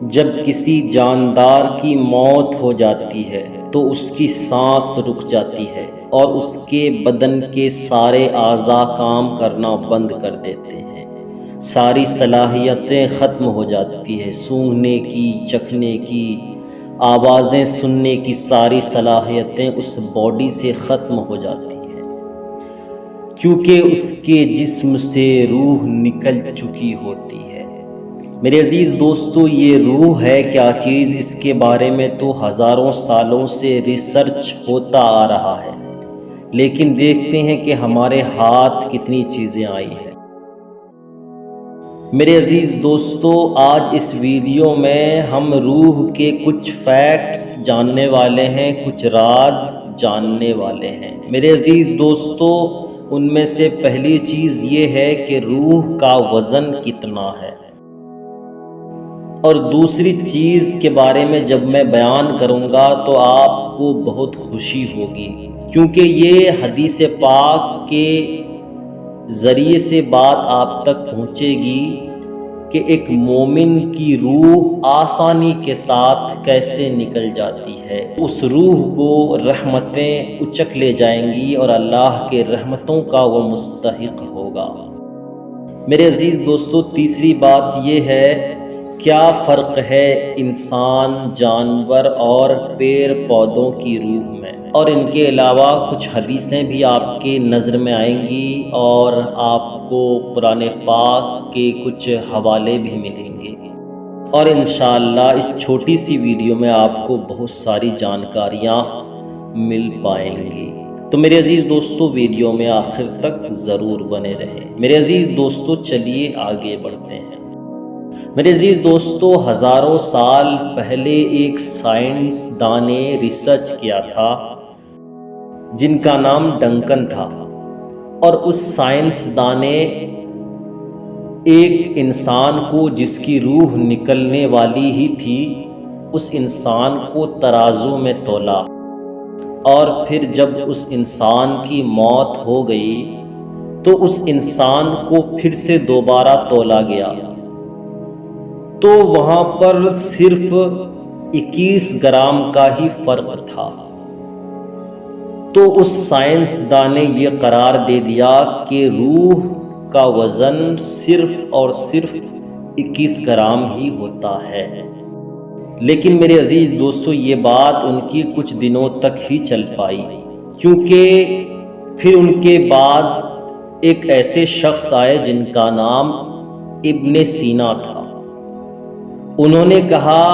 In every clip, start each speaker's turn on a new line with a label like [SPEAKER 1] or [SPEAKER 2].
[SPEAKER 1] جب کسی جاندار کی موت ہو جاتی ہے تو اس کی سانس رک جاتی ہے اور اس کے بدن کے سارے اعضاء کام کرنا بند کر دیتے ہیں، ساری صلاحیتیں ختم ہو جاتی ہیں، سونگھنے کی، چکھنے کی، آوازیں سننے کی ساری صلاحیتیں اس باڈی سے ختم ہو جاتی ہیں، کیونکہ اس کے جسم سے روح نکل چکی ہوتی ہے۔ میرے عزیز دوستو، یہ روح ہے کیا چیز، اس کے بارے میں تو ہزاروں سالوں سے ریسرچ ہوتا آ رہا ہے، لیکن دیکھتے ہیں کہ ہمارے ہاتھ کتنی چیزیں آئی ہیں۔ میرے عزیز دوستو، آج اس ویڈیو میں ہم روح کے کچھ فیکٹس جاننے والے ہیں، کچھ راز جاننے والے ہیں۔ میرے عزیز دوستو، ان میں سے پہلی چیز یہ ہے کہ روح کا وزن کتنا ہے، اور دوسری چیز کے بارے میں جب میں بیان کروں گا تو آپ کو بہت خوشی ہوگی، کیونکہ یہ حدیث پاک کے ذریعے سے بات آپ تک پہنچے گی کہ ایک مومن کی روح آسانی کے ساتھ کیسے نکل جاتی ہے۔ اس روح کو رحمتیں اچک لے جائیں گی اور اللہ کے رحمتوں کا وہ مستحق ہوگا۔ میرے عزیز دوستو، تیسری بات یہ ہے، کیا فرق ہے انسان، جانور اور پیڑ پودوں کی روح میں؟ اور ان کے علاوہ کچھ حدیثیں بھی آپ کے نظر میں آئیں گی اور آپ کو قرآن پاک کے کچھ حوالے بھی ملیں گے، اور انشاءاللہ اس چھوٹی سی ویڈیو میں آپ کو بہت ساری جانکاریاں مل پائیں گی۔ تو میرے عزیز دوستو، ویڈیو میں آخر تک ضرور بنے رہیں۔ میرے عزیز دوستو، چلیے آگے بڑھتے ہیں۔ میرے عزیز دوستو، ہزاروں سال پہلے ایک سائنسدان نے ریسرچ کیا تھا جن کا نام ڈنکن تھا، اور اس سائنسدان نے ایک انسان کو جس کی روح نکلنے والی ہی تھی، اس انسان کو ترازو میں تولا، اور پھر جب اس انسان کی موت ہو گئی تو اس انسان کو پھر سے دوبارہ تولا گیا، تو وہاں پر صرف 21 گرام کا ہی فرق تھا۔ تو اس سائنسدان نے یہ قرار دے دیا کہ روح کا وزن صرف اور صرف 21 گرام ہی ہوتا ہے۔ لیکن میرے عزیز دوستو، یہ بات ان کی کچھ دنوں تک ہی چل پائی، کیونکہ پھر ان کے بعد ایک ایسے شخص آئے جن کا نام ابن سینا تھا۔ انہوں نے کہا،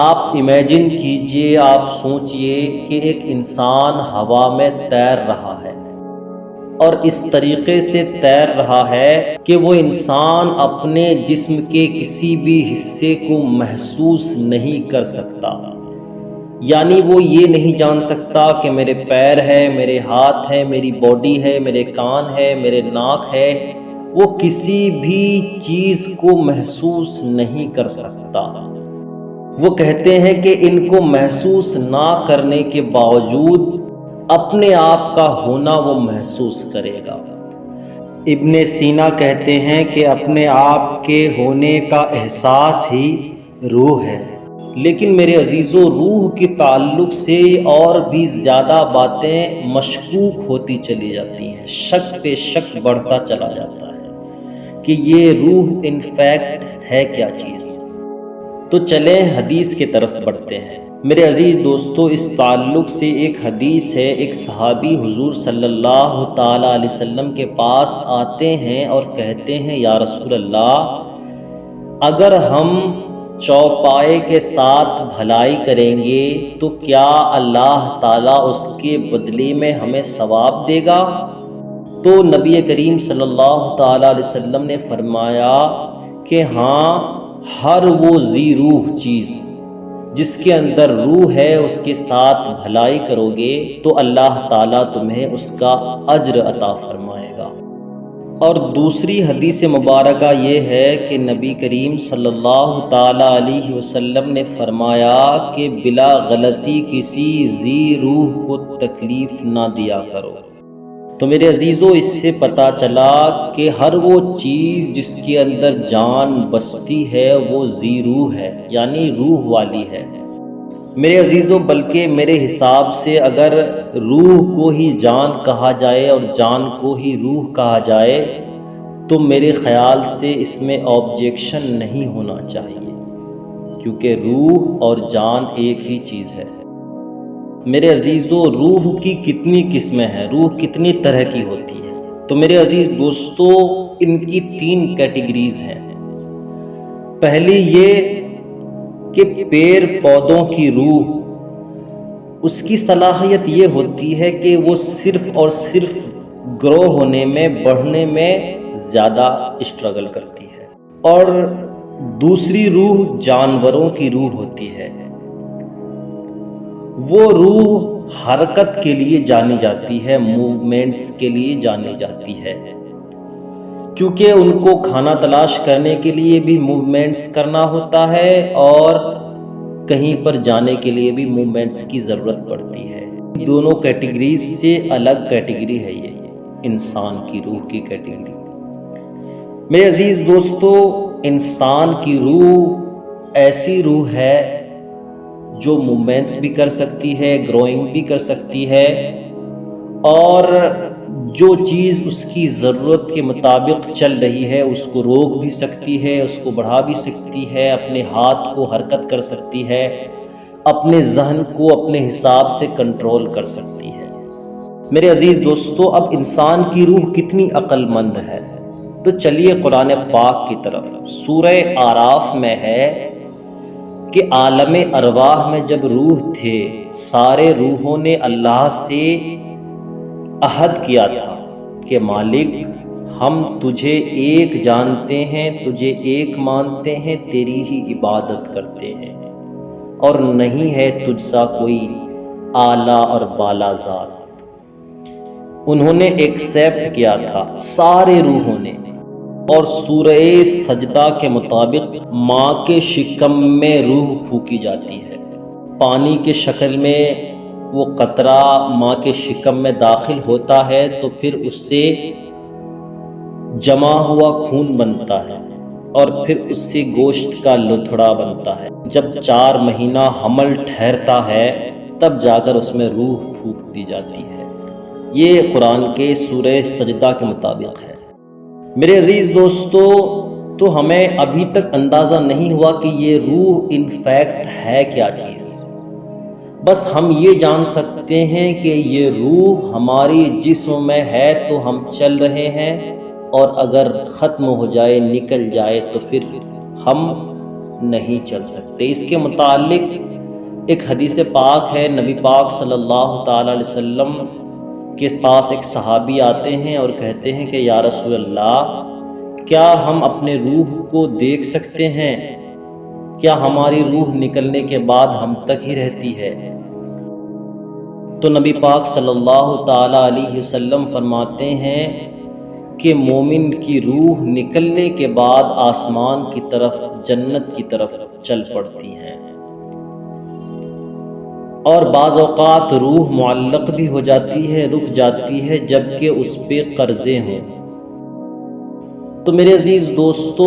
[SPEAKER 1] آپ امیجن کیجئے، آپ سوچئے کہ ایک انسان ہوا میں تیر رہا ہے، اور اس طریقے سے تیر رہا ہے کہ وہ انسان اپنے جسم کے کسی بھی حصے کو محسوس نہیں کر سکتا، یعنی وہ یہ نہیں جان سکتا کہ میرے پیر ہے، میرے ہاتھ ہے، میری باڈی ہے، میرے کان ہے، میرے ناک ہے، وہ کسی بھی چیز کو محسوس نہیں کر سکتا۔ وہ کہتے ہیں کہ ان کو محسوس نہ کرنے کے باوجود اپنے آپ کا ہونا وہ محسوس کرے گا۔ ابن سینا کہتے ہیں کہ اپنے آپ کے ہونے کا احساس ہی روح ہے۔ لیکن میرے عزیزو، روح کے تعلق سے اور بھی زیادہ باتیں مشکوک ہوتی چلی جاتی ہیں، شک پہ شک بڑھتا چلا جاتا ہے کہ یہ روح ان فیکٹ ہے کیا چیز۔ تو چلیں حدیث کی طرف بڑھتے ہیں۔ میرے عزیز دوستو، اس تعلق سے ایک حدیث ہے، ایک صحابی حضور صلی اللہ تعالیٰ علیہ وسلم کے پاس آتے ہیں اور کہتے ہیں، یا رسول اللہ، اگر ہم چوپائے کے ساتھ بھلائی کریں گے تو کیا اللہ تعالیٰ اس کے بدلے میں ہمیں ثواب دے گا؟ تو نبی کریم صلی اللہ تعالیٰ علیہ وسلم نے فرمایا کہ ہاں، ہر وہ ذی روح چیز جس کے اندر روح ہے، اس کے ساتھ بھلائی کرو گے تو اللہ تعالیٰ تمہیں اس کا اجر عطا فرمائے گا۔ اور دوسری حدیث مبارکہ یہ ہے کہ نبی کریم صلی اللہ تعالیٰ علیہ وسلم نے فرمایا کہ بلا غلطی کسی ذی روح کو تکلیف نہ دیا کرو۔ تو میرے عزیزو اس سے پتہ چلا کہ ہر وہ چیز جس کے اندر جان بستی ہے وہ ذی روح ہے، یعنی روح والی ہے میرے عزیزو۔ بلکہ میرے حساب سے اگر روح کو ہی جان کہا جائے اور جان کو ہی روح کہا جائے تو میرے خیال سے اس میں آبجیکشن نہیں ہونا چاہیے، کیونکہ روح اور جان ایک ہی چیز ہے میرے عزیزو۔ روح کی کتنی قسمیں ہیں، روح کتنی طرح کی ہوتی ہے؟ تو میرے عزیز دوستو ان کی 3 کیٹیگریز ہیں۔ پہلی یہ کہ پیڑ پودوں کی روح، اس کی صلاحیت یہ ہوتی ہے کہ وہ صرف اور صرف گرو ہونے میں، بڑھنے میں زیادہ اسٹرگل کرتی ہے۔ اور دوسری روح جانوروں کی روح ہوتی ہے، وہ روح حرکت کے لیے جانی جاتی ہے، موومنٹس کے لیے جانی جاتی ہے، کیونکہ ان کو کھانا تلاش کرنے کے لیے بھی موومنٹس کرنا ہوتا ہے اور کہیں پر جانے کے لیے بھی موومنٹس کی ضرورت پڑتی ہے۔ دونوں کیٹیگریز سے الگ کیٹیگری ہے یہ انسان کی روح کی کیٹیگری۔ میرے عزیز دوستو انسان کی روح ایسی روح ہے جو موومنٹس بھی کر سکتی ہے، گروئنگ بھی کر سکتی ہے، اور جو چیز اس کی ضرورت کے مطابق چل رہی ہے اس کو روک بھی سکتی ہے، اس کو بڑھا بھی سکتی ہے، اپنے ہاتھ کو حرکت کر سکتی ہے، اپنے ذہن کو اپنے حساب سے کنٹرول کر سکتی ہے۔ میرے عزیز دوستو اب انسان کی روح کتنی عقل مند ہے، تو چلیے قرآن پاک کی طرف۔ سورہ اعراف میں ہے کہ عالم ارواح میں جب روح تھے، سارے روحوں نے اللہ سے عہد کیا تھا کہ مالک ہم تجھے ایک جانتے ہیں، تجھے ایک مانتے ہیں، تیری ہی عبادت کرتے ہیں، اور نہیں ہے تجھ سا کوئی اعلیٰ اور بالا ذات۔ انہوں نے ایکسیپٹ کیا تھا سارے روحوں نے۔ اور سورہ سجدہ کے مطابق ماں کے شکم میں روح پھونکی جاتی ہے، پانی کے شکل میں وہ قطرہ ماں کے شکم میں داخل ہوتا ہے تو پھر اس سے جمع ہوا خون بنتا ہے اور پھر اس سے گوشت کا لتھڑا بنتا ہے۔ جب 4 مہینہ حمل ٹھہرتا ہے تب جا کر اس میں روح پھونک دی جاتی ہے۔ یہ قرآن کے سورہ سجدہ کے مطابق ہے۔ میرے عزیز دوستو تو ہمیں ابھی تک اندازہ نہیں ہوا کہ یہ روح ان فیکٹ ہے کیا چیز، بس ہم یہ جان سکتے ہیں کہ یہ روح ہماری جسم میں ہے تو ہم چل رہے ہیں، اور اگر ختم ہو جائے، نکل جائے تو پھر ہم نہیں چل سکتے۔ اس کے متعلق ایک حدیث پاک ہے، نبی پاک صلی اللہ تعالی علیہ وسلم کے پاس ایک صحابی آتے ہیں اور کہتے ہیں کہ یا رسول اللہ کیا ہم اپنے روح کو دیکھ سکتے ہیں؟ کیا ہماری روح نکلنے کے بعد ہم تک ہی رہتی ہے؟ تو نبی پاک صلی اللہ تعالی علیہ وسلم فرماتے ہیں کہ مومن کی روح نکلنے کے بعد آسمان کی طرف، جنت کی طرف چل پڑتی ہیں، اور بعض اوقات روح معلق بھی ہو جاتی ہے، رک جاتی ہے جبکہ اس پہ قرضے ہوں۔ تو میرے عزیز دوستو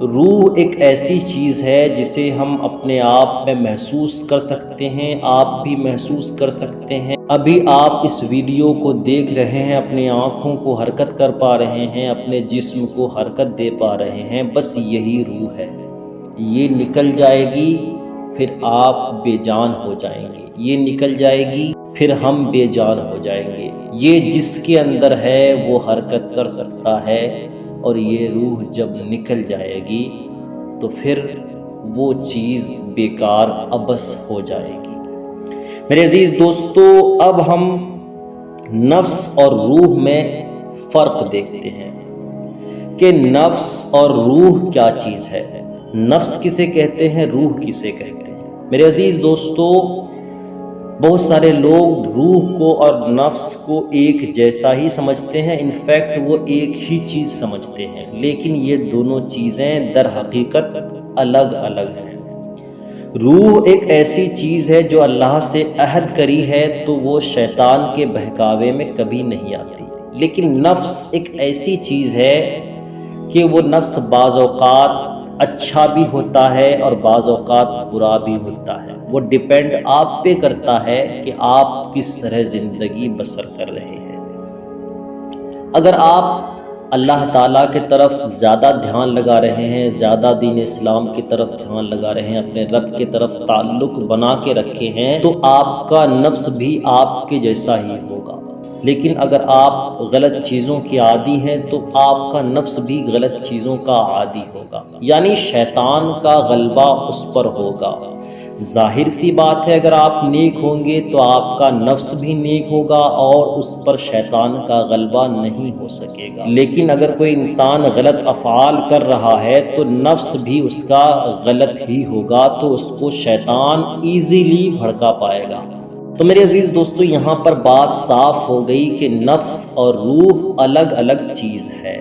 [SPEAKER 1] روح ایک ایسی چیز ہے جسے ہم اپنے آپ میں محسوس کر سکتے ہیں، آپ بھی محسوس کر سکتے ہیں۔ ابھی آپ اس ویڈیو کو دیکھ رہے ہیں، اپنی آنکھوں کو حرکت کر پا رہے ہیں، اپنے جسم کو حرکت دے پا رہے ہیں، بس یہی روح ہے۔ یہ نکل جائے گی پھر آپ بے جان ہو جائیں گے، یہ نکل جائے گی پھر ہم بے جان ہو جائیں گے۔ یہ جس کے اندر ہے وہ حرکت کر سکتا ہے، اور یہ روح جب نکل جائے گی تو پھر وہ چیز بیکار ابس ہو جائے گی۔ میرے عزیز دوستو اب ہم نفس اور روح میں فرق دیکھتے ہیں کہ نفس اور روح کیا چیز ہے، نفس کسے کہتے ہیں، روح کسے کہتے ہیں۔ میرے عزیز دوستو بہت سارے لوگ روح کو اور نفس کو ایک جیسا ہی سمجھتے ہیں، انفیکٹ وہ ایک ہی چیز سمجھتے ہیں، لیکن یہ دونوں چیزیں در حقیقت الگ الگ ہیں۔ روح ایک ایسی چیز ہے جو اللہ سے عہد کری ہے تو وہ شیطان کے بہکاوے میں کبھی نہیں آتی۔ لیکن نفس ایک ایسی چیز ہے کہ وہ نفس بعض اوقات اچھا بھی ہوتا ہے اور بعض اوقات برا بھی ہوتا ہے۔ وہ ڈیپینڈ آپ پہ کرتا ہے کہ آپ کس طرح زندگی بسر کر رہے ہیں۔ اگر آپ اللہ تعالیٰ کی طرف زیادہ دھیان لگا رہے ہیں، زیادہ دین اسلام کی طرف دھیان لگا رہے ہیں، اپنے رب کی طرف تعلق بنا کے رکھے ہیں، تو آپ کا نفس بھی آپ کے جیسا ہی ہوگا۔ لیکن اگر آپ غلط چیزوں کی عادی ہیں تو آپ کا نفس بھی غلط چیزوں کا عادی ہوگا، یعنی شیطان کا غلبہ اس پر ہوگا۔ ظاہر سی بات ہے، اگر آپ نیک ہوں گے تو آپ کا نفس بھی نیک ہوگا اور اس پر شیطان کا غلبہ نہیں ہو سکے گا۔ لیکن اگر کوئی انسان غلط افعال کر رہا ہے تو نفس بھی اس کا غلط ہی ہوگا، تو اس کو شیطان ایزیلی بھڑکا پائے گا۔ تو میرے عزیز دوستو، یہاں پر بات صاف ہو گئی کہ نفس اور روح الگ الگ چیز ہے۔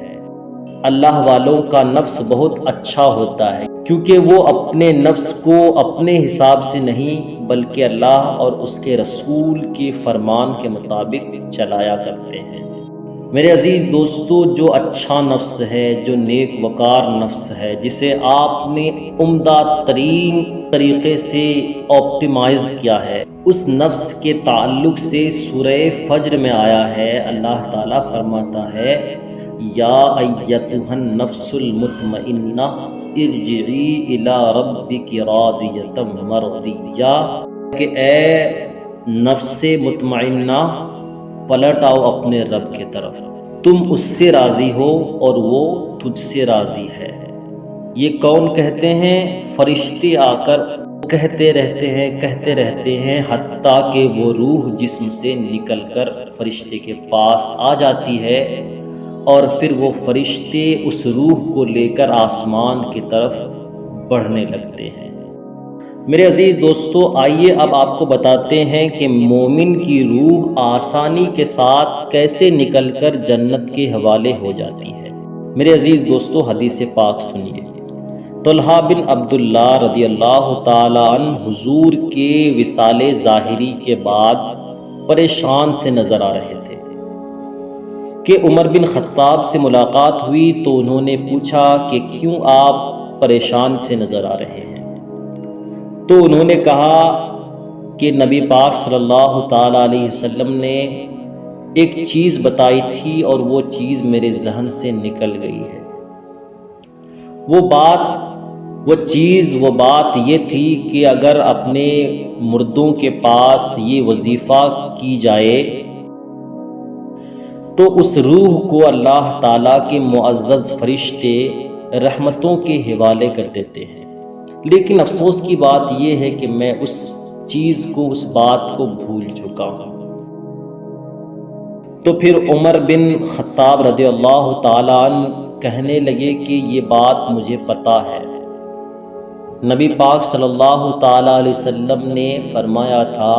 [SPEAKER 1] اللہ والوں کا نفس بہت اچھا ہوتا ہے، کیونکہ وہ اپنے نفس کو اپنے حساب سے نہیں بلکہ اللہ اور اس کے رسول کے فرمان کے مطابق چلایا کرتے ہیں۔ میرے عزیز دوستو، جو اچھا نفس ہے، جو نیک وقار نفس ہے، جسے آپ نے عمدہ ترین طریقے سے آپٹیمائز کیا ہے، اس نفس کے تعلق سے سورہ فجر میں آیا ہے، اللہ تعالیٰ فرماتا ہے یا ایتھا النفس المطمئنہ ارجعی الی ربک راضیۃ مرضیہ، کہ اے نفس مطمئنہ پلٹ آؤ اپنے رب کی طرف، تم اس سے راضی ہو اور وہ تجھ سے راضی ہے۔ یہ کون کہتے ہیں؟ فرشتے آ کر کہتے رہتے ہیں حتیٰ کہ وہ روح جسم سے نکل کر فرشتے کے پاس آ جاتی ہے، اور پھر وہ فرشتے اس روح کو لے کر آسمان کی طرف بڑھنے لگتے ہیں۔ میرے عزیز دوستو، آئیے اب آپ کو بتاتے ہیں کہ مومن کی روح آسانی کے ساتھ کیسے نکل کر جنت کے حوالے ہو جاتی ہے۔ میرے عزیز دوستو، حدیث پاک سنیے۔ طلحہ بن عبداللہ رضی اللہ تعالیٰ عنہ حضور کے وصال ظاہری کے بعد پریشان سے نظر آ رہے تھے کہ عمر بن خطاب سے ملاقات ہوئی تو انہوں نے پوچھا کہ کیوں آپ پریشان سے نظر آ رہے ہیں؟ تو انہوں نے کہا کہ نبی پاک صلی اللہ تعالیٰ علیہ وسلم نے ایک چیز بتائی تھی اور وہ چیز میرے ذہن سے نکل گئی ہے۔ وہ بات یہ تھی کہ اگر اپنے مردوں کے پاس یہ وظیفہ کی جائے تو اس روح کو اللہ تعالیٰ کے معزز فرشتے رحمتوں کے حوالے کر دیتے ہیں، لیکن افسوس کی بات یہ ہے کہ میں اس بات کو بھول چکا ہوں۔ تو پھر عمر بن خطاب رضی اللہ تعالیٰ عنہ کہنے لگے کہ یہ بات مجھے پتا ہے، نبی پاک صلی اللہ تعالیٰ علیہ وسلم نے فرمایا تھا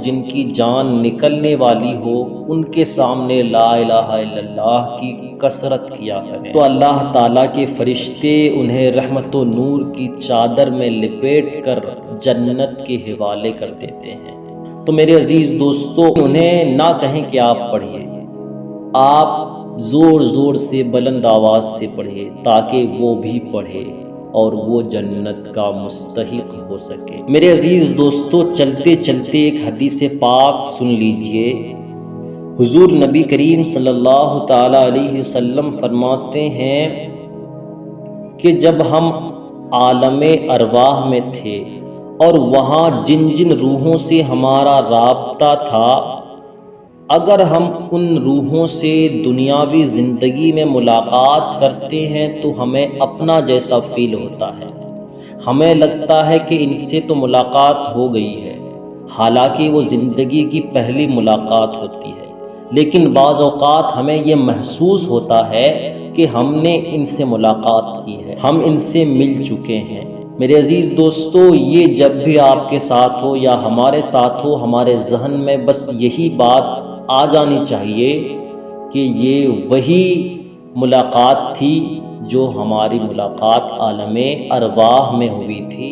[SPEAKER 1] جن کی جان نکلنے والی ہو ان کے سامنے لا الہ الا اللہ کی کثرت کیا کریں، تو اللہ تعالیٰ کے فرشتے انہیں رحمت و نور کی چادر میں لپیٹ کر جنت کے حوالے کر دیتے ہیں۔ تو میرے عزیز دوستو، انہیں نہ کہیں کہ آپ پڑھیے، آپ زور زور سے بلند آواز سے پڑھیے تاکہ وہ بھی پڑھے اور وہ جنت کا مستحق ہو سکے۔ میرے عزیز دوستو، چلتے چلتے ایک حدیث پاک سن لیجئے۔ حضور نبی کریم صلی اللہ تعالیٰ علیہ وسلم فرماتے ہیں کہ جب ہم عالم ارواح میں تھے اور وہاں جن جن روحوں سے ہمارا رابطہ تھا، اگر ہم ان روحوں سے دنیاوی زندگی میں ملاقات کرتے ہیں تو ہمیں اپنا جیسا فیل ہوتا ہے، ہمیں لگتا ہے کہ ان سے تو ملاقات ہو گئی ہے، حالانکہ وہ زندگی کی پہلی ملاقات ہوتی ہے، لیکن بعض اوقات ہمیں یہ محسوس ہوتا ہے کہ ہم نے ان سے ملاقات کی ہے، ہم ان سے مل چکے ہیں۔ میرے عزیز دوستو، یہ جب بھی آپ کے ساتھ ہو یا ہمارے ساتھ ہو، ہمارے ذہن میں بس یہی بات آ جانی چاہیے کہ یہ وہی ملاقات تھی جو ہماری ملاقات عالم ارواح میں ہوئی تھی،